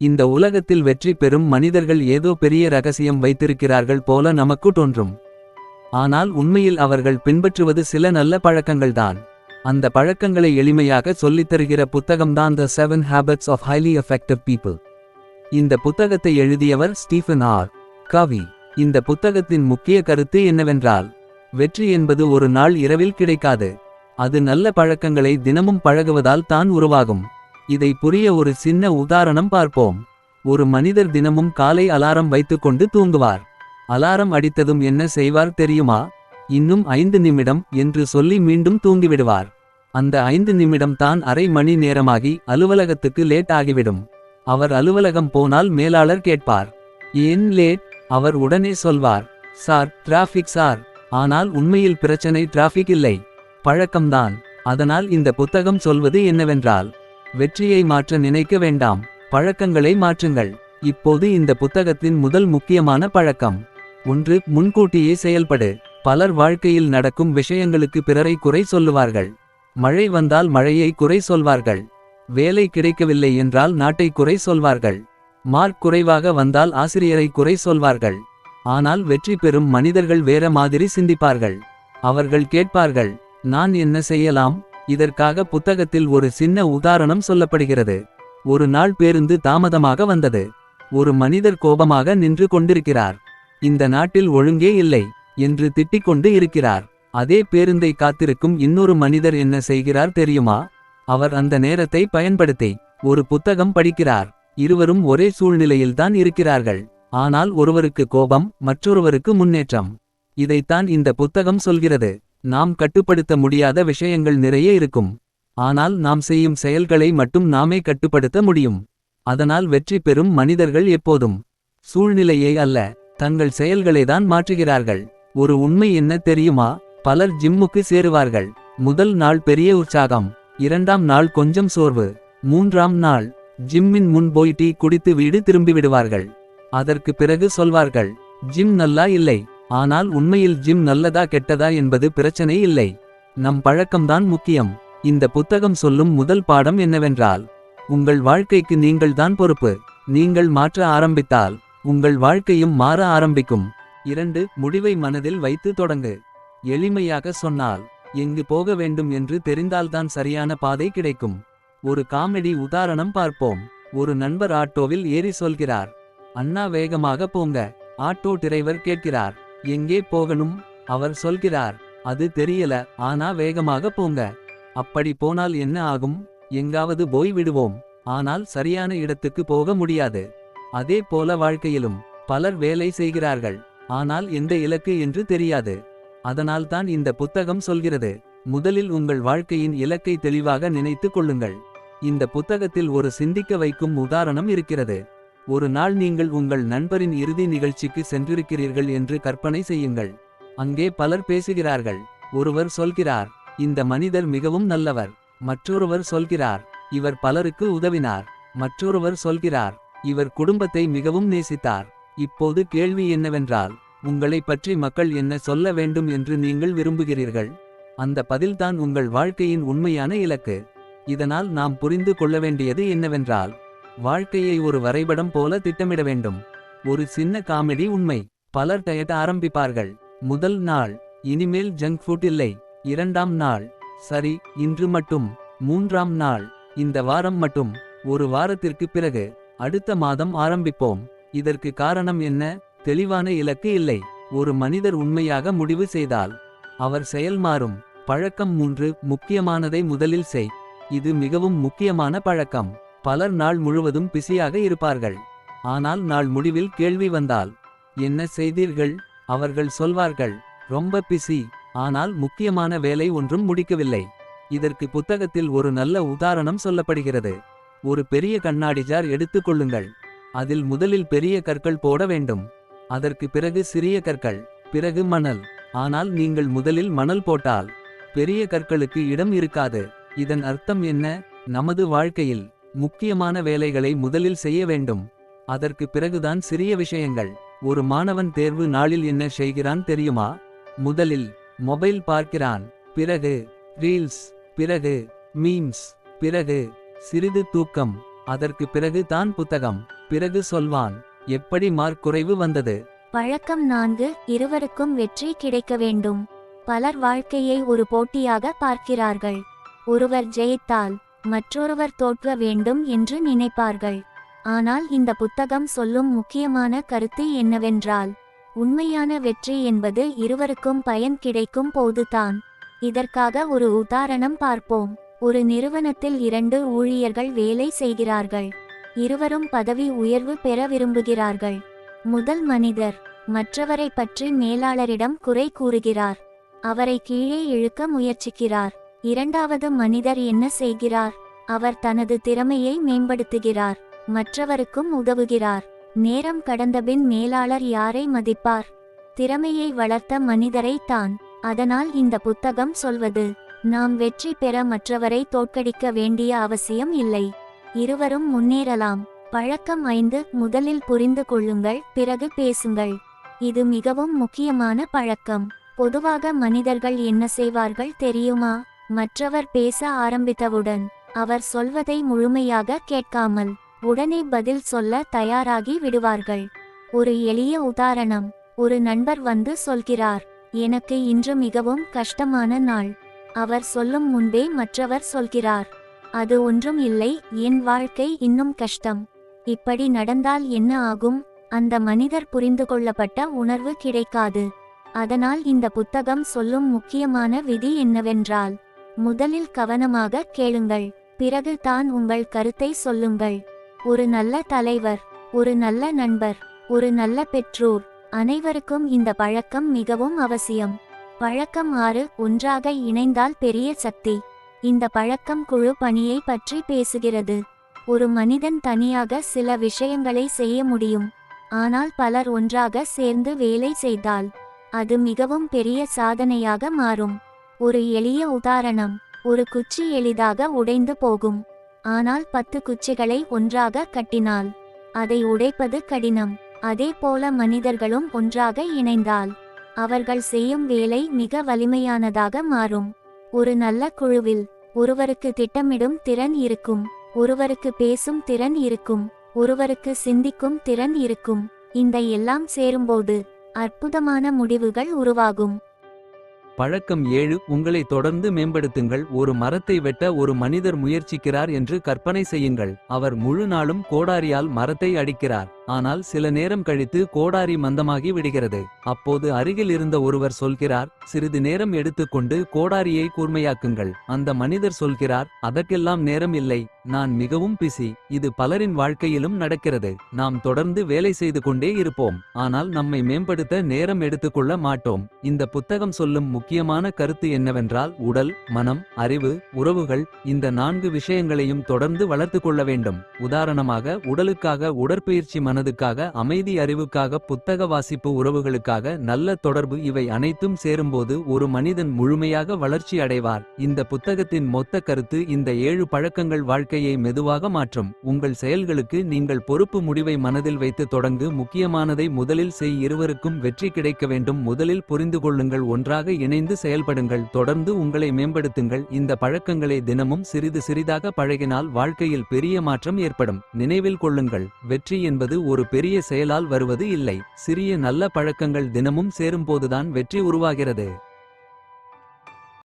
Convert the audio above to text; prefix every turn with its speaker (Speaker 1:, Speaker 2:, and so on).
Speaker 1: இந்த உலகத்தில் வெற்றி பெறும் மனிதர்கள் ஏதோ பெரிய ரகசியம் வைத்திருக்கிறார்கள் போல நமக்கு தோன்றும். ஆனால் உண்மையில் அவர்கள் பின்பற்றுவது சில நல்ல பழக்கங்கள்தான். அந்த பழக்கங்களை எளிமையாக சொல்லித்தருகிற புத்தகம்தான் The 7 Habits of Highly Effective People. இந்த புத்தகத்தை எழுதியவர் ஸ்டீஃபன் ஆர். கவி. இந்த புத்தகத்தின் முக்கிய கருத்து என்னவென்றால், வெற்றி என்பது ஒரு நாள் இரவில் கிடைக்காது. அது நல்ல பழக்கங்களை தினமும் பழகுவதால் தான் உருவாகும். இதை புரிய ஒரு சின்ன உதாரணம் பார்ப்போம். ஒரு மனிதர் தினமும் காலை அலாரம் வைத்துக்கொண்டு தூங்குவார். அலாரம் அடித்ததும் என்ன செய்வார் தெரியுமா? இன்னும் 5 நிமிடம் என்று சொல்லி மீண்டும் தூங்கிவிடுவார். அந்த 5 நிமிடம் தான் அரை மணி நேரமாகி அலுவலகத்துக்கு லேட் ஆகிவிடும். அவர் அலுவலகம் போனால் மேலாளர் கேட்பார், ஏன் லேட்? அவர் உடனே சொல்வார், சார், டிராஃபிக் சார். ஆனால் உண்மையில் பிரச்சனை டிராஃபிக் இல்லை, பழக்கம்தான். அதனால் இந்த புத்தகம் சொல்வது என்னவென்றால், வெற்றியை மாற்ற நினைக்க வேண்டாம், பழக்கங்களை மாற்றுங்கள். இப்போது இந்த புத்தகத்தின் முதல் முக்கியமான பழக்கம். 1. முன்கூட்டியே செயல்படு. பலர் வாழ்க்கையில் நடக்கும் விஷயங்களுக்கு பிறரை குறை சொல்லுவார்கள். மழை வந்தால் மழையை குறை சொல்வார்கள். வேலை கிடைக்கவில்லை என்றால் நாட்டை குறை சொல்வார்கள். மார்க் குறைவாக வந்தால் ஆசிரியரை குறை சொல்வார்கள். ஆனால் வெற்றி பெறும் மனிதர்கள் வேற மாதிரி சிந்திப்பார்கள். அவர்கள் கேட்பார்கள், நான் என்ன செய்யலாம்? இதற்காக புத்தகத்தில் ஒரு சின்ன உதாரணம் சொல்லப்படுகிறது. ஒரு நாள் பேருந்து தாமதமாக வந்தது. ஒரு மனிதர் கோபமாக நின்று கொண்டிருக்கிறார். இந்த நாட்டில் ஒழுங்கே இல்லை என்று திட்டிக்கொண்டு இருக்கிறார். அதே பேருந்தை காத்திருக்கும் இன்னொரு மனிதர் என்ன செய்கிறார் தெரியுமா? அவர் அந்த நேரத்தை பயன்படுத்தி ஒரு புத்தகம் படிக்கிறார். இருவரும் ஒரே சூழ்நிலையில்தான் இருக்கிறார்கள். ஆனால் ஒருவருக்கு கோபம், மற்றொருவருக்கு முன்னேற்றம். இதைத்தான் இந்த புத்தகம் சொல்கிறது. நாம் கட்டுப்படுத்த முடியாத விஷயங்கள் நிறைய இருக்கும். ஆனால் நாம் செய்யும் செயல்களை மட்டும் நாமே கட்டுப்படுத்த முடியும். அதனால் வெற்றி பெறும் மனிதர்கள் எப்போதும் சூழ்நிலையை அல்ல, தங்கள் செயல்களைதான் மாற்றுகிறார்கள். ஒரு உண்மை என்ன தெரியுமா? பலர் ஜிம்முக்கு சேருவார்கள். முதல் நாள் பெரிய உற்சாகம், 2ஆம் நாள் கொஞ்சம் சோர்வு, 3ஆம் நாள் ஜிம்மின் முன் போய் டீ குடித்து வீடு திரும்பிவிடுவார்கள். அதற்கு பிறகு சொல்வார்கள், ஜிம் நல்லா இல்லை. ஆனால் உண்மையில் ஜிம் நல்லதா கெட்டதா என்பது பிரச்சனை இல்லை, நம் பழக்கம்தான் முக்கியம். இந்த புத்தகம் சொல்லும் முதல் பாடம் என்னவென்றால், உங்கள் வாழ்க்கைக்கு நீங்கள்தான் பொறுப்பு. நீங்கள் மாற்ற ஆரம்பித்தால் உங்கள் வாழ்க்கையும் மாற ஆரம்பிக்கும். 2. முடிவை மனதில் வைத்து தொடங்கு. எளிமையாக சொன்னால், எங்கு போக வேண்டும் என்று தெரிந்தால்தான் சரியான பாதை கிடைக்கும். ஒரு காமெடி உதாரணம் பார்ப்போம். ஒரு நண்பர் ஆட்டோவில் ஏறி சொல்கிறார், அண்ணா வேகமாக போங்க. ஆட்டோ டிரைவர் கேட்கிறார், எங்கே போகணும்? அவர் சொல்கிறார், அது தெரியல, ஆனா வேகமாக போங்க. அப்படி போனால் என்ன ஆகும்? எங்காவது போய் விடுவோம். ஆனால் சரியான இடத்துக்கு போக முடியாது. அதே போல வாழ்க்கையிலும் பலர் வேலை செய்கிறார்கள். ஆனால் எந்த இலக்கு என்று தெரியாது. அதனால்தான் இந்த புத்தகம் சொல்கிறது, முதலில் உங்கள் வாழ்க்கையின் இலக்கை தெளிவாக நினைத்து கொள்ளுங்கள். இந்த புத்தகத்தில் ஒரு சிந்திக்க வைக்கும் உதாரணம் இருக்கிறது. ஒரு நாள் நீங்கள் உங்கள் நண்பரின் இறுதி நிகழ்ச்சிக்கு சென்றிருக்கிறீர்கள் என்று கற்பனை செய்யுங்கள். அங்கே பலர் பேசுகிறார்கள். ஒருவர் சொல்கிறார், இந்த மனிதர் மிகவும் நல்லவர். மற்றொருவர் சொல்கிறார், இவர் பலருக்கு உதவினார். மற்றொருவர் சொல்கிறார், இவர் குடும்பத்தை மிகவும் நேசித்தார். இப்போது கேள்வி என்னவென்றால், உங்களை பற்றி மக்கள் என்ன சொல்ல வேண்டும் என்று நீங்கள் விரும்புகிறீர்கள்? அந்த பதில்தான் உங்கள் வாழ்க்கையின் உண்மையான இலக்கு. இதனால் நாம் புரிந்து கொள்ள வேண்டியது என்னவென்றால், வாழ்க்கையை ஒரு வரைபடம் போல திட்டமிட வேண்டும். ஒரு சின்ன காமெடி உண்மை. பலர் டயட் ஆரம்பிப்பார்கள். முதல் நாள், இனிமேல் ஜங்க் ஃபுட் இல்லை. 2ஆம் நாள், சரி, இன்று மட்டும். 3ஆம் நாள், இந்த வாரம் மட்டும். ஒரு வாரத்திற்கு பிறகு, அடுத்த மாதம் ஆரம்பிப்போம். இதற்கு காரணம் என்ன? தெளிவான இலக்கு இல்லை. ஒரு மனிதர் உண்மையாக முடிவு செய்தால் அவர் செயல் மாறும். பழக்கம் 3. முக்கியமானதை முதலில் செய். இது மிகவும் முக்கியமான பழக்கம். பலர் நாள் முழுவதும் பிஸியாக இருப்பார்கள். ஆனால் நாள் முடிவில் கேள்வி வந்தால், என்ன செய்தீர்கள்? அவர்கள் சொல்வார்கள், ரொம்ப பிஸி, ஆனால் முக்கியமான வேலை ஒன்றும் முடிக்கவில்லை. இதற்கு புத்தகத்தில் ஒரு நல்ல உதாரணம் சொல்லப்படுகிறது. ஒரு பெரிய கண்ணாடி ஜார் எடுத்துக்கொள்ளுங்கள். அதில் முதலில் பெரிய கற்கள் போட வேண்டும். அதற்கு பிறகு சிறிய கற்கள், பிறகு மணல். ஆனால் நீங்கள் முதலில் மணல் போட்டால் பெரிய கற்களுக்கு இடம் இருக்காது. இதன் அர்த்தம் என்ன? நமது வாழ்க்கையில் முக்கியமான வேலைகளை முதலில் செய்ய வேண்டும். அதற்கு பிறகுதான் சிறிய விஷயங்கள். ஒரு மாணவன் தேர்வு நாளில் என்ன செய்கிறான் தெரியுமா? முதலில் மொபைல் பார்க்கிறான், பிறகு ரீல்ஸ், பிறகு மீம்ஸ், பிறகு சிறிது தூக்கம். அதற்கு பிறகு தான் புத்தகம். பிறகு சொல்வான், எப்படி மார்க் குறைவு வந்தது.
Speaker 2: பழக்கம் 4 இருவருக்கும் வெற்றி கிடைக்க வேண்டும். பலர் வாழ்க்கையை ஒரு போட்டியாக பார்க்கிறார்கள். ஒருவர் ஜெயித்தால் மற்றொருவர் தோற்க வேண்டும் என்று நினைப்பார்கள். ஆனால் இந்த புத்தகம் சொல்லும் முக்கியமான கருத்து என்னவென்றால், உண்மையான வெற்றி என்பது இருவருக்கும் பயன் கிடைக்கும் போதுதான். இதற்காக ஒரு உதாரணம் பார்ப்போம். ஒரு நிறுவனத்தில் 2 ஊழியர்கள் வேலை செய்கிறார்கள். இருவரும் பதவி உயர்வு பெற விரும்புகிறார்கள். முதல் மனிதர் மற்றவரை பற்றி மேலாளரிடம் குறை கூறுகிறார். அவரை கீழே இழுக்க முயற்சிக்கிறார். இரண்டாவது மனிதர் என்ன செய்கிறார்? அவர் தனது திறமையை மேம்படுத்துகிறார். மற்றவருக்கும் உதவுகிறார். நேரம் கடந்தபின் மேலாளர் யாரை மதிப்பார்? திறமையை வளர்த்த மனிதரை தான். அதனால் இந்த புத்தகம் சொல்வது, நாம் வெற்றி பெற மற்றவரை தோற்கடிக்க வேண்டிய அவசியம் இல்லை. இருவரும் முன்னேறலாம். பழக்கம் 5 முதலில் புரிந்து கொள்ளுங்கள், பிறகு பேசுங்கள். இது மிகவும் முக்கியமான பழக்கம். பொதுவாக மனிதர்கள் என்ன செய்வார்கள் தெரியுமா? மற்றவர் பேச ஆரம்பித்தவுடன் அவர் சொல்வதை முழுமையாக கேட்காமல் உடனே பதில் சொல்ல தயாராகி விடுவார்கள். ஒரு எளிய உதாரணம். ஒரு நண்பர் வந்து சொல்கிறார், எனக்கு இன்று மிகவும் கஷ்டமான நாள். அவர் சொல்லும் முன்பே மற்றவர் சொல்கிறார், அது ஒன்றும் இல்லை, என் வாழ்க்கை இன்னும் கஷ்டம். இப்படி நடந்தால் என்ன ஆகும்? அந்த மனிதர் புரிந்து கொள்ளப்பட்ட உணர்வு கிடைக்காது. அதனால் இந்த புத்தகம் சொல்லும் முக்கியமான விதி என்னவென்றால், முதலில் கவனமாக கேளுங்கள், பிறகு தான் உங்கள் கருத்தை சொல்லுங்கள். ஒரு நல்ல தலைவர், ஒரு நல்ல நண்பர், ஒரு நல்ல பெற்றோர், அனைவருக்கும் இந்த பழக்கம் மிகவும் அவசியம். பழக்கம் 6 ஒன்றாக இணைந்தால் பெரிய சக்தி. இந்த பழக்கம் குழு பணியை பற்றி பேசுகிறது. ஒரு மனிதன் தனியாக சில விஷயங்களை செய்ய முடியும். ஆனால் பலர் ஒன்றாக சேர்ந்து வேலை செய்தால் அது மிகவும் பெரிய சாதனையாக மாறும். ஒரு எளிய உதாரணம். ஒரு குச்சி எளிதாக உடைந்து போகும். ஆனால் 10 குச்சிகளை ஒன்றாக கட்டினால் அதை உடைப்பது கடினம். அதே போல மனிதர்களும் ஒன்றாக இணைந்தால் அவர்கள் செய்யும் வேலை மிக வலிமையானதாக மாறும். ஒரு நல்ல குழுவில் ஒருவருக்கு திட்டமிடும் திறன் இருக்கும், ஒருவருக்கு பேசும் திறன் இருக்கும், ஒருவருக்கு சிந்திக்கும் திறன் இருக்கும். இந்த எல்லாம் சேரும்போது அற்புதமான முடிவுகள் உருவாகும்.
Speaker 1: பழக்கம் 7 உங்களை தொடர்ந்து மேம்படுத்துங்கள். ஒரு மரத்தை வெட்ட ஒரு மனிதர் முயற்சிக்கிறார் என்று கற்பனை செய்யுங்கள். அவர் முழு நாளும் கோடாரியால் மரத்தை அடிக்கிறார். ஆனால் சில நேரம் கழித்து கோடாரி மந்தமாகி விடுகிறது. அப்போது அருகில் இருந்த ஒருவர் சொல்கிறார், சிறிது நேரம் எடுத்துக்கொண்டு கோடாரியை கூர்மையாக்குங்கள். அந்த மனிதர் சொல்கிறார், அதற்கெல்லாம் நேரம் இல்லை, நான் மிகவும் பிஸி. இது பலரின் வாழ்க்கையிலும் நடக்கிறது. நாம் தொடர்ந்து வேலை செய்து கொண்டே இருப்போம், ஆனால் நம்மை மேம்படுத்த நேரம் எடுத்துக்கொள்ள மாட்டோம். இந்த புத்தகம் சொல்லும் முக்கியமான கருத்து என்னவென்றால், உடல், மனம், அறிவு, உறவுகள், இந்த 4 விஷயங்களையும் தொடர்ந்து வளர்த்து கொள்ள வேண்டும். உதாரணமாக, உடலுக்காக உடற்பயிற்சி, மனதுக்காக அமைதி, அறிவுக்காக புத்தக வாசிப்பு, உறவுகளுக்காக நல்ல தொடர்பு. இவை அனைத்தும் சேரும்போது ஒரு மனிதன் முழுமையாக வளர்ச்சி அடைவார். இந்த புத்தகத்தின் மொத்த கருத்து, இந்த 7 பழக்கங்கள் வாழ்க்கையை மெதுவாக மாற்றும். உங்கள் செயல்களுக்கு நீங்கள் பொறுப்பு. முடிவை மனதில் வைத்து தொடங்கு. முக்கியமானதை முதலில் செய். இருவருக்கும் வெற்றி கிடைக்க வேண்டும். முதலில் புரிந்து கொள்ளுங்கள், ஒன்றாக இணைந்து செயல்படுங்கள், தொடர்ந்து உங்களை மேம்படுத்துங்கள். இந்த பழக்கங்களை தினமும் சிறிது சிறிதாக பழகினால் வாழ்க்கையில் பெரிய மாற்றம் ஏற்படும். நினைவில் கொள்ளுங்கள், வெற்றி என்பது ஒரு பெரிய செயலால் வருவது இல்லை. சிறிய நல்ல பழக்கங்கள் தினமும் சேரும்போதுதான் வெற்றி உருவாகிறது.